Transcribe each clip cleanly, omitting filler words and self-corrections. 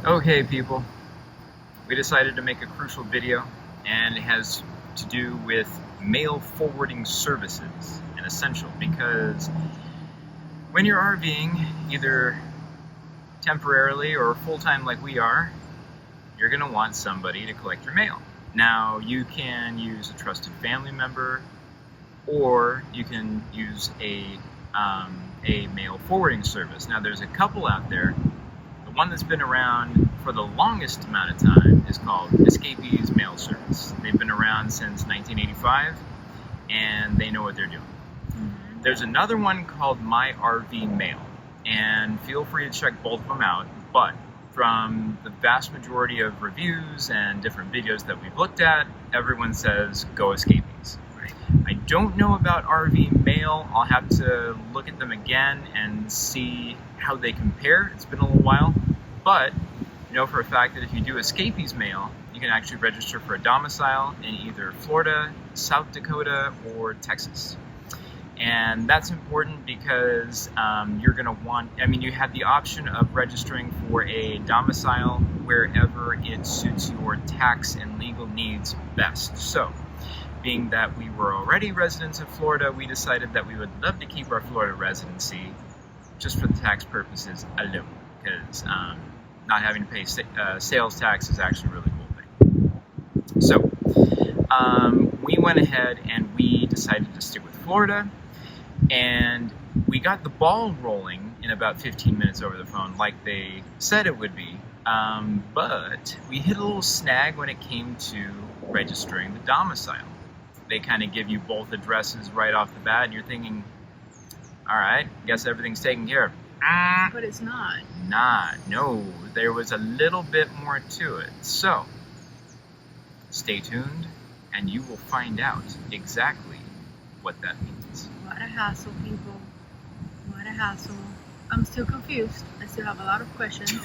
Okay, people, we decided to make a crucial video, and it has to do with mail forwarding services and essential, because when you're RVing, either temporarily or full-time like we are, you're going to want somebody to collect your mail. Now, you can use a trusted family member, or you can use a mail forwarding service. Now, there's a couple out there. The one that's been around for the longest amount of time is called Escapees Mail Service. They've been around since 1985, and they know what they're doing. There's another one called My RV Mail, and feel free to check both of them out, but from the vast majority of reviews and different videos that we've looked at, everyone says go Escapees. I don't know about RV Mail. I'll have to look at them again and see how they compare. It's been a little while, but you know for a fact that if you do Escapees Mail, you can actually register for a domicile in either Florida, South Dakota, or Texas. And that's important because you're going to want, you have the option of registering for a domicile wherever it suits your tax and legal needs best. So, being that we were already residents of Florida, we decided that we would love to keep our Florida residency just for the tax purposes alone, because not having to pay sales tax is actually a really cool thing. So, we went ahead and we decided to stick with Florida. And we got the ball rolling in about 15 minutes over the phone, like they said it would be. But we hit a little snag when it came to registering the domicile. They kind of give you both addresses right off the bat, and you're thinking, all right, guess everything's taken care of. But it's not. No, there was a little bit more to it. So, stay tuned, and you will find out exactly what that means. What a hassle, people. What a hassle. I'm still confused. I still have a lot of questions.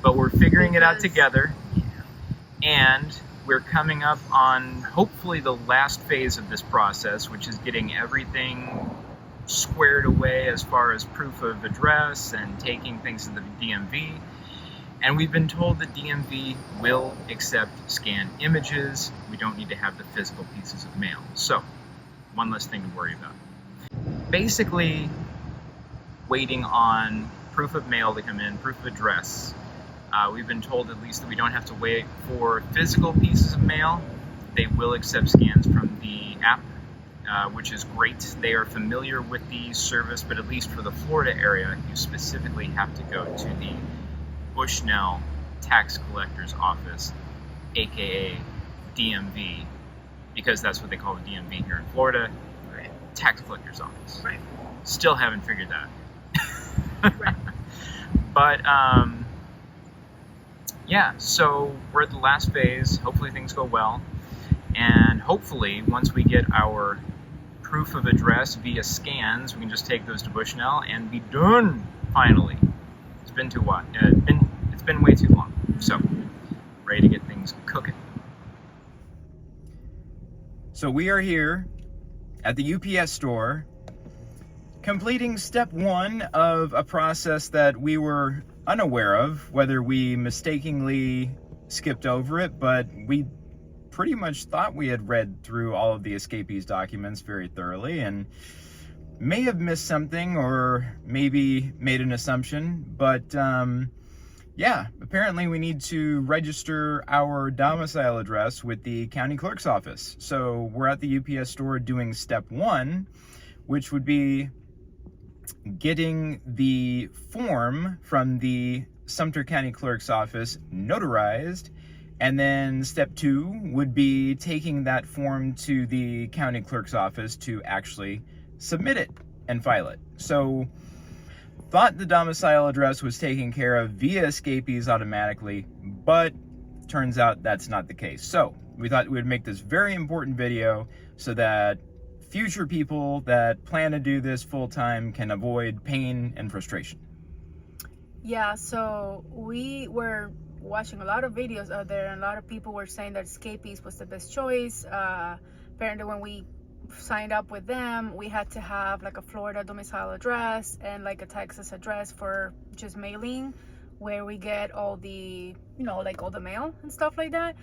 But we're figuring it out together. Yeah. And we're coming up on hopefully the last phase of this process, which is getting everything squared away as far as proof of address and taking things to the DMV. And we've been told that DMV will accept scanned images. We don't need to have the physical pieces of mail. So, one less thing to worry about. Basically, waiting on proof of mail to come in, proof of address. We've been told at least that we don't have to wait for physical pieces of mail. They will accept scans from the app, which is great. They are familiar with the service, but at least for the Florida area, you specifically have to go to the Bushnell Tax Collector's Office, aka DMV, because that's what they call the DMV here in Florida. Right. Tax Collector's Office. Right. Still haven't figured that. Right. But, yeah, so we're at the last phase. Hopefully things go well. And hopefully, once we get our proof of address via scans, we can just take those to Bushnell and be done, finally. It's been too long. It's been way too long. So, ready to get things cooking. So we are here at the UPS store, completing step one of a process that we were unaware of, whether we mistakenly skipped over it, but we pretty much thought we had read through all of the Escapees documents very thoroughly and may have missed something or maybe made an assumption, but yeah, apparently we need to register our domicile address with the county clerk's office. So we're at the UPS store doing step one, which would be getting the form from the Sumter County Clerk's office notarized. And then step two would be taking that form to the county clerk's office to actually submit it and file it. So, thought the domicile address was taken care of via Escapees automatically, but turns out that's not the case. So, we thought we would make this very important video so that future people that plan to do this full-time can avoid pain and frustration. Yeah, so we were watching a lot of videos out there, and a lot of people were saying that Escapees was the best choice. Apparently when we signed up with them, we had to have like a Florida domicile address and like a Texas address for just mailing, where we get all the, like all the mail and stuff like that.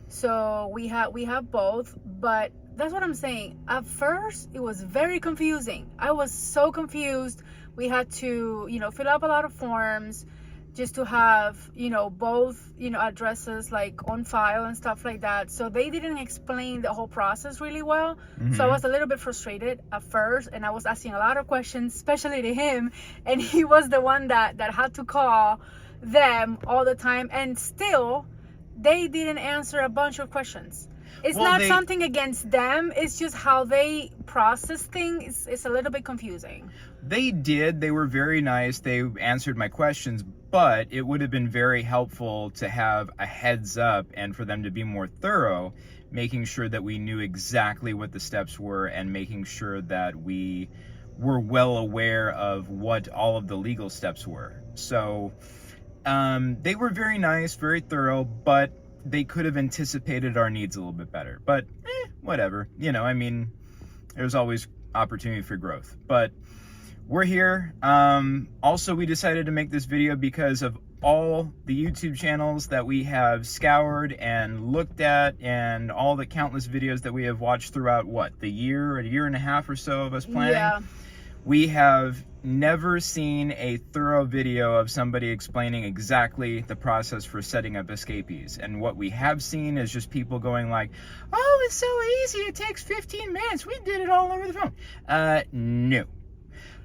So we have both, but that's what I'm saying. At first, it was very confusing. I was so confused. We had to, fill up a lot of forms just to have, both, addresses like on file and stuff like that. So they didn't explain the whole process really well. So I was a little bit frustrated at first, and I was asking a lot of questions, especially to him, and he was the one that had to call them all the time, and still they didn't answer a bunch of questions. It's not something against them, it's just how they process things is a little bit confusing. They did. They were very nice. They answered my questions, but it would have been very helpful to have a heads up and for them to be more thorough, making sure that we knew exactly what the steps were and making sure that we were well aware of what all of the legal steps were. So they were very nice, very thorough, but they could have anticipated our needs a little bit better. But whatever. There's always opportunity for growth. But we're here. Also, we decided to make this video because of all the YouTube channels that we have scoured and looked at, and all the countless videos that we have watched throughout, a year and a half or so of us planning. Yeah. We have never seen a thorough video of somebody explaining exactly the process for setting up escapees. And what we have seen is just people going like, oh, it's so easy, it takes 15 minutes, we did it all over the phone. No.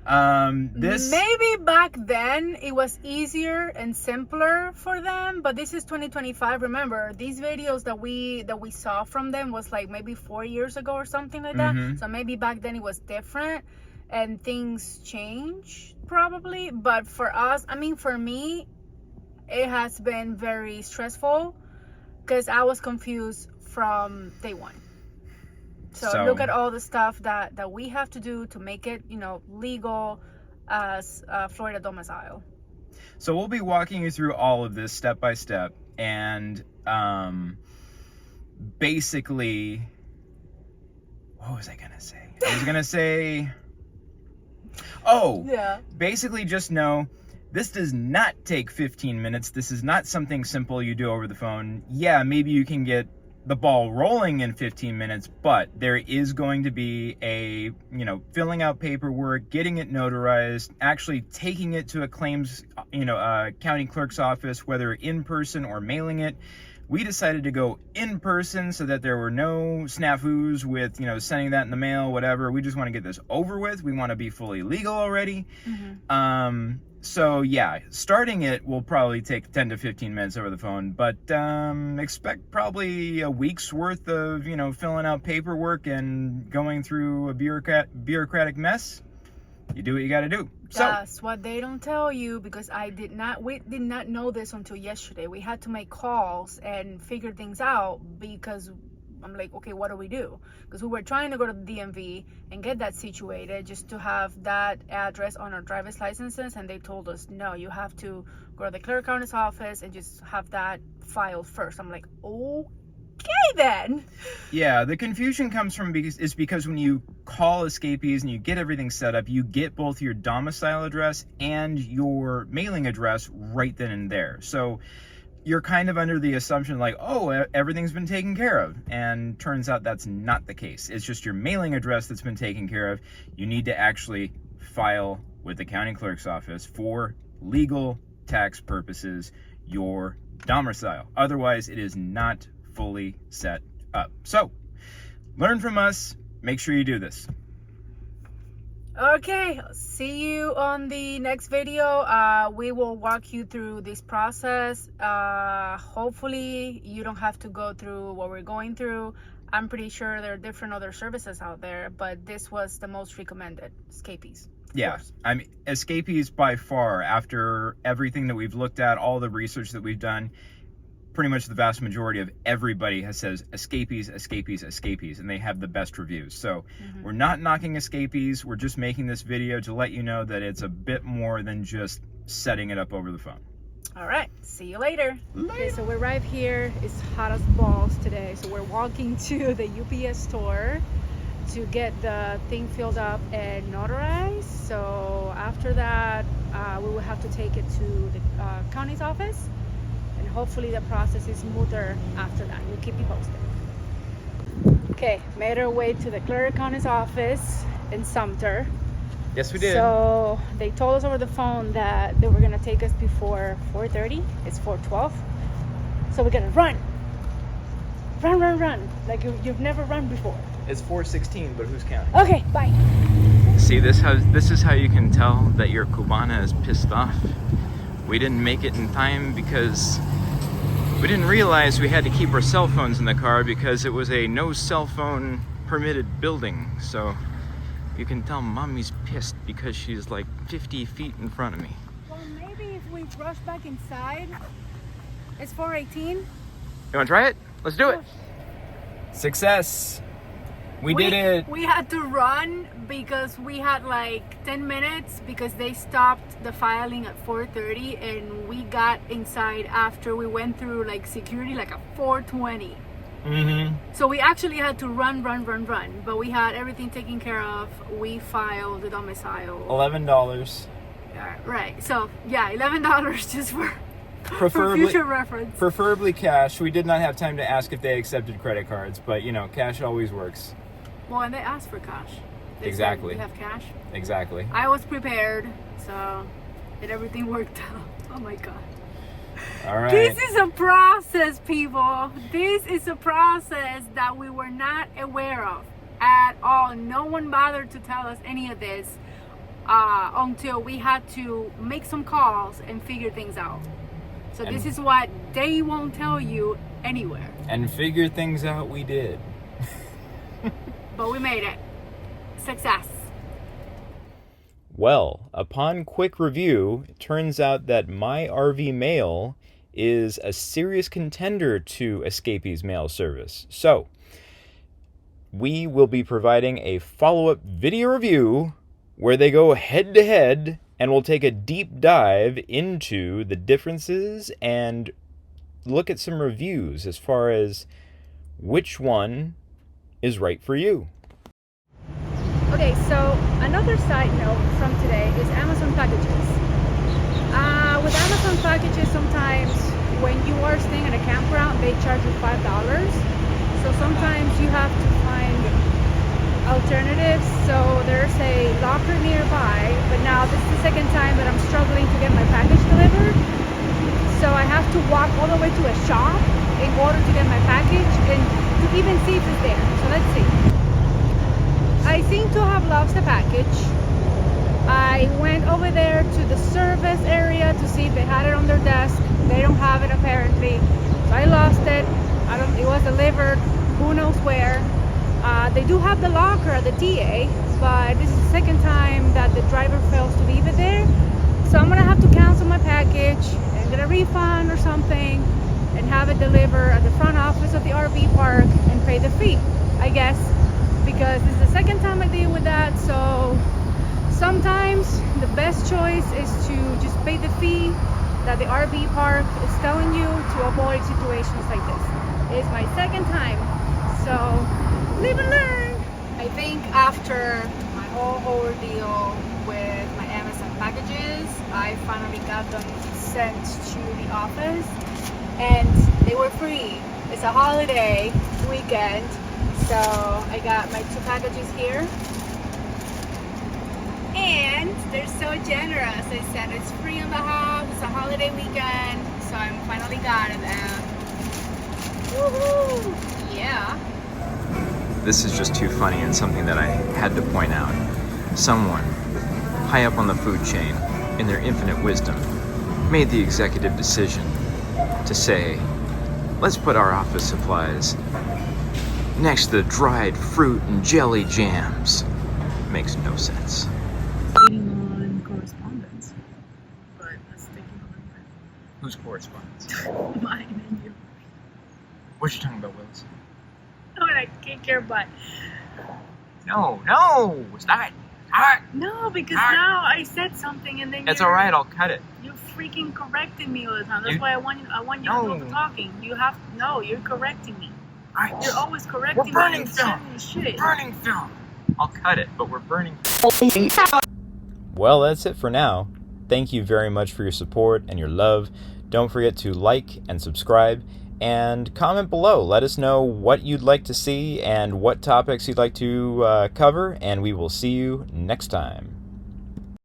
Maybe back then it was easier and simpler for them, but this is 2025. Remember, these videos that we saw from them was like maybe 4 years ago or something like that. So maybe back then it was different and things change probably. But for us, for me, it has been very stressful because I was confused from day one. So look at all the stuff that we have to do to make it, legal as Florida domicile. So we'll be walking you through all of this step by step, and basically, what was I gonna say? I was gonna say, basically just know this does not take 15 minutes. This is not something simple you do over the phone. Yeah, maybe you can get the ball rolling in 15 minutes, but there is going to be a, filling out paperwork, getting it notarized, actually taking it to a claims, county clerk's office, whether in person or mailing it. We decided to go in person so that there were no snafus with, sending that in the mail, whatever. We just want to get this over with. We want to be fully legal already. So yeah, starting it will probably take 10 to 15 minutes over the phone, but expect probably a week's worth of, filling out paperwork and going through a bureaucratic mess. You do what you got to do. That's what they don't tell you, because we did not know this until yesterday. We had to make calls and figure things out, because I'm like, okay, what do we do? Because we were trying to go to the DMV and get that situated just to have that address on our driver's licenses, and they told us, no, you have to go to the clerk county's office and just have that filed first. I'm like, okay then. Yeah, the confusion comes from because when you call escapees and you get everything set up, you get both your domicile address and your mailing address right then and there. So you're kind of under the assumption like, oh, everything's been taken care of. And turns out that's not the case. It's just your mailing address that's been taken care of. You need to actually file with the county clerk's office for legal tax purposes your domicile. Otherwise, it is not fully set up. So learn from us. Make sure you do this. Okay, see you on the next video. We will walk you through this process. Hopefully you don't have to go through what we're going through. I'm pretty sure there are different other services out there, but this was the most recommended, escapees. Yeah, escapees by far, after everything that we've looked at, all the research that we've done, pretty much the vast majority of everybody says escapees, and they have the best reviews. So we're not knocking escapees. We're just making this video to let you know that it's a bit more than just setting it up over the phone. All right, see you later. Okay, so we arrived here. It's hot as balls today. So we're walking to the UPS store to get the thing filled up and notarized. So after that, we will have to take it to the county County's office, and hopefully the process is smoother after that. We'll keep you posted. Okay, made our way to the Clerk County's office in Sumter. Yes, we did. So they told us over the phone that they were gonna take us before 4:30. It's 4:12. So we're gonna run. Run. Like you've never run before. It's 4:16, but who's counting? Okay, bye. See, this is how you can tell that your Cubana is pissed off. We didn't make it in time because we didn't realize we had to keep our cell phones in the car because it was a no cell phone permitted building. So you can tell mommy's pissed because she's like 50 feet in front of me. Well, maybe if we rush back inside, it's 4:18. You wanna try it? Let's do it. Success. We did it. We had to run because we had like 10 minutes because they stopped the filing at 4:30 and we got inside after we went through like security like at 4:20. So we actually had to run, but we had everything taken care of. We filed the domicile. $11. Right. So yeah, $11 just for Preferably, future reference. Preferably cash. We did not have time to ask if they accepted credit cards, but you know, cash always works. Well, and they asked for cash. They Exactly. said, "You have cash?" Exactly. I was prepared, so everything worked out. Oh my god. All right. This is a process, people. This is a process that we were not aware of at all. No one bothered to tell us any of this until we had to make some calls and figure things out. So this is what they won't tell you anywhere. And figure things out we did. But we made it. Success. Well, upon quick review, it turns out that My RV Mail is a serious contender to Escapee's mail service. So, we will be providing a follow-up video review where they go head-to-head and we'll take a deep dive into the differences and look at some reviews as far as which one is right for you. Okay, so another side note from today is Amazon packages. With Amazon packages, sometimes when you are staying at a campground, they charge you $5. So sometimes you have to find alternatives. So there's a locker nearby, but now this is the second time that I'm struggling to get my package delivered. So I have to walk all the way to a shop in order to get my package and to even see if it's there. So let's see. I seem to have lost the package. I went over there to the service area to see if they had it on their desk. They don't have it apparently. So I lost it. It was delivered who knows where. They do have the locker at the TA, but this is the second time that the driver fails to leave it there. So I'm gonna have to cancel my package and get a refund or something and have it delivered at the front office of the RV park and pay the fee, I guess, because this is the second time I deal with that. So sometimes the best choice is to just pay the fee that the RV park is telling you to avoid situations like this. It's my second time, so live and learn. I think after my whole ordeal with my Amazon packages, I finally got them sent to the office and they were free. It's a holiday weekend, so I got my 2 packages here. And they're so generous. They said it's free in the house, it's a holiday weekend, so I finally got it now. Woohoo! Yeah. This is just too funny and something that I had to point out. Someone high up on the food chain, in their infinite wisdom, made the executive decision to say, let's put our office supplies next to the dried fruit and jelly jams. Makes no sense. Waiting on correspondence, but that's taking a little bit. Whose correspondence? Mine and you. What you talking about, Willis? No, and I kick your butt. No, stop it. No, because now I said something and then It's all right. I'll cut it. You freaking corrected me all the time. That's You- why I want you to do the talking. You're correcting me. All right. You're always correcting me. We're burning and film. sending me shit. Burning film. I'll cut it, but we're burning. Well, that's it for now. Thank you very much for your support and your love. Don't forget to like and subscribe and comment below. Let us know what you'd like to see and what topics you'd like to cover, and we will see you next time.